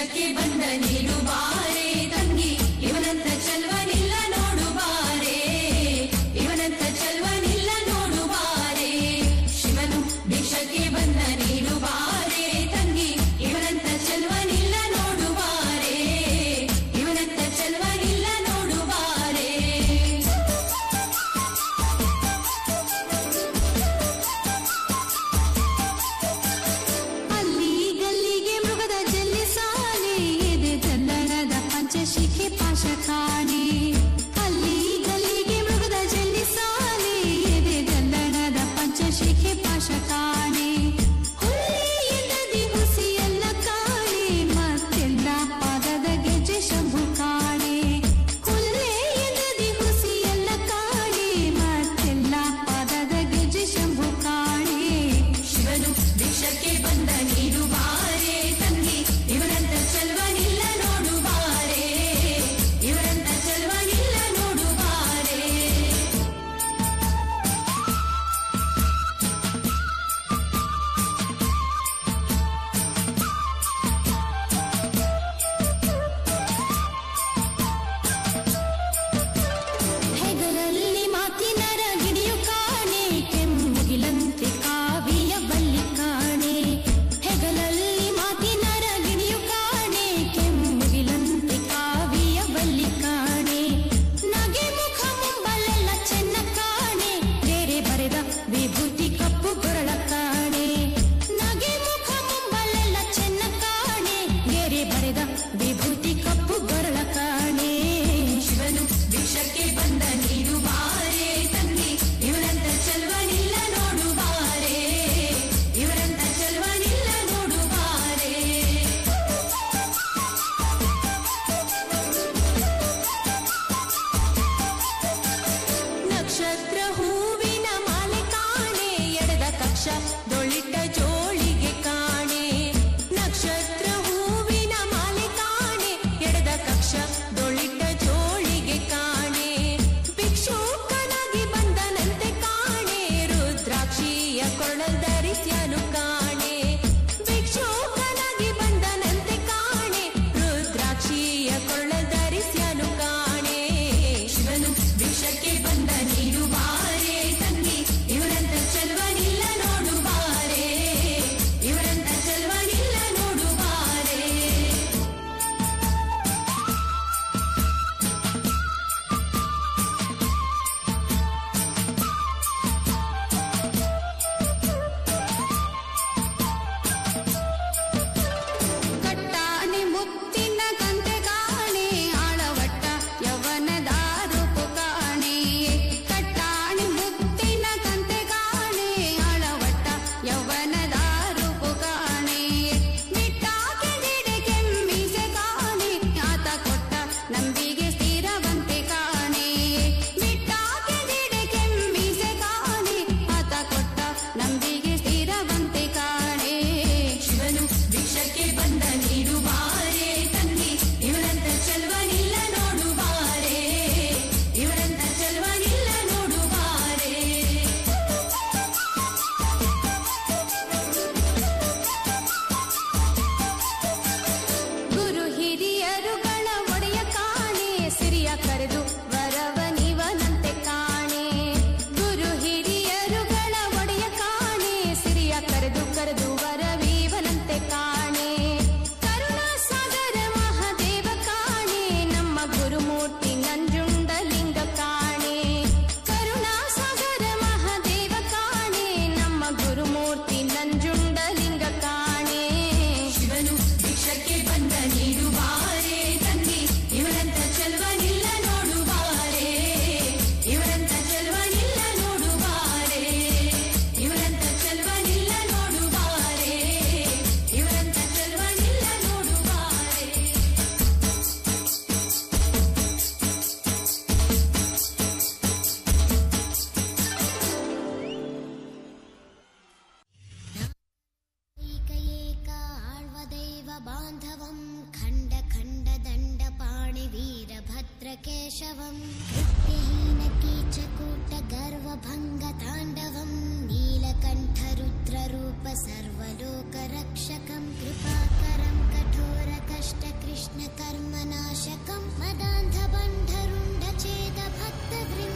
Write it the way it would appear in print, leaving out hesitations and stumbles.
ಭಿಕ್ಷಕ್ಕೆ ಬಂದ ನೀಡು ಬಾರೆ ತಂಗಿ, ಇವನಂತ ಚಲ್ವನಿಲ್ಲ ನೋಡು ಬಾರೆ, ಇವನಂತ ಚಲ್ವನಿಲ್ಲ ನೋಡು ಬಾರೆ. ಶಿವನು ಭಿಕ್ಷಕ್ಕೆ ಬಂದ ನೀಡು ಬಾರೆ ತಂಗಿ, ಇವನಂತ ಚಲ್ವನಿಲ್ಲ ನೋಡು ಬಾರೆ, ಇವನಂತ ಚಲ್ವನಿಲ್ಲ ನೋಡು ಬಾರೆ. ಅಲ್ಲಿ ಗಲ್ಲಿಗೆ ಮೃಗದ ಜಲ್ಲಿ ಸಾಲೆ ಎದೆ ಚಂದನದ ಪಂಚಶಿಖೆ ಪಾಶ ಕಾಣೆ, ಅಲ್ಲಿ ಗಲ್ಲಿಗೆ ಮೃಗದ ಜಲ್ಲಿ ಸಾಲೆ ಎದೆ ಚಂದನದ ಪಂಚಶಿಖೆ ಪಾಶ ಕಾಣೆ. ಹುಲ್ಲಿಯಲ್ಲದಿ ಹುಸಿಯಲ್ಲ ಕಾಣೆ, ಮತ್ತೆಲ್ಲ ಪಾದದ ಗೆಜ್ಜೆ ಶಂಭು ಕಾಣೆ. ಹುಲ್ಲೆಯಲ್ಲದಿ ಹುಸಿಯಲ್ಲ ಕಾಣೆ, ಮತ್ತೆಲ್ಲ ಪಾದದ ಗೆಜ್ಜೆ ಶಂಭು ಕಾಣೆ. ಶಿವನು ಭಿಕ್ಷಕ್ಕೆ ಬಂದ ನೀಡು ಬಾರೆ ತಂಗಿ, ಇವರಂತ ಚಲ್ವನಿಲ್ಲ ನೋಡು ಬಾರೆ, ಇವರಂತ ಚಲ್ವನಿಲ್ಲ ನೋಡು ಬಾರೆ. ಹೆಗಲಲ್ಲಿ ಮಾತಿನರ ಗಿಡಿಯು ಕಾಣೆ, ಕೆಮ್ಮುಗಿಲಂತೆ ಕಾವಿಯ ಬಲ್ಲಿ ಕಾಣೆ. ಹೆಗಲಲ್ಲಿ ಮಾತಿನರ ಗಿಡಿಯು ಕಾಣೆ, ಕೆಮ್ಮುಗಿಲಂತೆ ಕಾವಿಯ ಬಲ್ಲಿ ಕಾಣೆ. ನಗೆ ಮುಖ ಮುಂಬಲೆಲ್ಲ ಚೆನ್ನ ಕಾಣೆ, ಬೇರೆ ಬರೆದ ವಿಭೂತಿ ಕಪ್ಪು ಗೊರಳ ಕಾಣೆ. ನಗೆ ಮುಖ ಮುಂಬಲೆಲ್ಲ ಚೆನ್ನ ಕಾಣೆ, ಬೇರೆ ಬರೆದ ವಿಭೂತಿ ಕಪ್ಪು ಗೊರಳ ಕಾಣೆ. ಶಿವನು ಭಿಕ್ಷಕ್ಕೆ ಬಂದ ನೀಡು ಬಾರೆ ತಂಗಿ, ಇವರಂತ ಚಲ್ವನಿಲ್ಲ ನೋಡು ಬಾರೆ, ಇವರಂತ ಚಲ್ವನಿಲ್ಲ ನೋಡು ಬಾರೆ. ನಕ್ಷತ್ರ ಹೂವಿನ ಮಾಲೆ ಕಾಣೆ, ಎಡದ ಕಕ್ಷ ದೊಳಿಟ ಜೋಳಿಗೆ ಕಾಣೆ. ನಕ್ಷತ್ರ ಹೂವಿನ ಮಾಲೆ ಕಾಣೆ, ಎಡದ ಕಕ್ಷ ದೊಳಿಟ ಜೋಳಿಗೆ ಕಾಣೆ. ಭಿಕ್ಷುಕನಾಗಿ ಬಂದನಂತೆ ಕಾಣೆ, ರುದ್ರಾಕ್ಷಿಯ ಕೊರಳಲ್ ಧರಿಸ್ಯನು ಕಾಣೆ. ಭಿಕ್ಷುಕನಾಗಿ ಬಂದನಂತೆ ಕಾಣೆ, ರುದ್ರಾಕ್ಷಿಯ ಕೊರಳಲ್ ಧರಿಸ್ಯನು ಕಾಣೆ. ಶಿವನು ಭಿಕ್ಷಕ್ಕೆ ಬಂದ ನೀಡು ಬಾರೆ ತಂಗಿ, ಇವರಂತ ಚಲ್ವನಿಲ್ಲ ನೋಡು ಬಾರೆ, ಇವರಂತ ಚಲ್ವನಿಲ್ಲ ನೋಡು ಬಾರೆ. ಕಟ್ಟಾನೆ ಮುತ್ತಿನ ಕಂತೆ ಕಾಣೆ, ಆಳವಟ್ಟ ಯವನದ ರೂಪು ಕಾಣೆ. ಕಟ್ಟಾನೆ ಮುತ್ತಿನ ಕಂತೆ ಕಾಣೆ, ಆಳವಟ್ಟ ಯವನದ ರೂಪು ಕಾಣೆ. ಬಿಟ್ಟಾಕೆ ದಿಡೆ ಕೆಮ್ಮಿಸೆ ಕಾಣೆ, ಆತ ಕೊಟ್ಟ ನಂಬಿಗೆ ಸ್ಥಿರವಂತೆ ಕಾಣೆ. ಬಿಟ್ಟಾಕೆ ದಿಡೆ ಕೆಮ್ಮಿಸೆ ಕಾಣೆ, ಆತ ಕೊಟ್ಟ ನಂಬಿಗೆ ಸ್ಥಿರವಂತೆ ಕಾಣೆ. ಶಿವನು ಭಿಕ್ಷಕ್ಕೆ ಬಂದ ನೀಡು ಬಾರೆ ತಂಗಿ, ಇವರಂತ ಚಲ್ವನಿಲ್ಲ ನೋಡು ಬಾರೆ, ಇವರಂತ ಚಲ್ವನಿಲ್ಲ ನೋಡು ಬಾರೆ. ಗುರು ಹಿರಿಯರುಗಳ ಒಡೆಯ ಕಾಣೆ, ಸಿರಿಯ ಕರೆದು ವರವನಿವನಂತೆ ಕಾಣೆ. ಗುರು ಹಿರಿಯರುಗಳ ಒಡೆಯ ಕಾಣೆ, ಸಿರಿಯ ಕರೆದು ಕರೆದು ವರವೀವನಂತೆ ಕಾಣೆ. ಕರುಣಾ ಸಾಗರ ಮಹಾದೇವ ಕಾಣೆ, ನಮ್ಮ ಗುರುಮೂರ್ತಿ ನಂಜುಂಡಲಿಂಗ ಕಾಣೆ. ಕರುಣಾ ಸಾಗರ ಮಹಾದೇವ ಕಾಣೆ, ನಮ್ಮ ಗುರುಮೂರ್ತಿ ನಂಜುಂಡಲಿಂಗ ಕಾಣೆ. ಶಿವನು ಭಿಕ್ಷಕ್ಕೆ ಬಂದ ನೀಡು ಬಾರೆ ತಂಗಿ, ಇವರಂತ ಚಲ್ವನಿಲ್ಲ ನೋಡು ಬಾರೆ, ಇವರಂತ ಚಲ್ವನಿಲ್ಲ ನೋಡು ಬಾರೆ, ಇವರಂತ ಚಲ್ವನಿಲ್ಲ ನೋಡು ಬಾರೆ, ಇವರಂತ ಚಲ್ವನಿಲ್ಲ ನೋಡು ಬಾರೆ. ಏಕ ಆಳ್ವದೈವ ಬಾಂಧವಂ ಖಂಡ ಖಂಡ ದಂಡ ಪಾಣಿ ವೀರಭದ್ರ ಕೇಶವಂ ಕೃತ್ಯಹೀನ ಕೀಚಕೂಟ ಗರ್ವಭಂಗ ತಾಂಡವಂ ನೀಲಕಂಠ ರುದ್ರರೂಪ ಸರ್ವಲೋಕ ರಕ್ಷಕಂ ಕೃಪಾಕರಂ ಕಠೋರ ಕಷ್ಟ कृष्ण कर्मनाशकं मदान्धबन्धरुण्डछेदभक्तवृन्द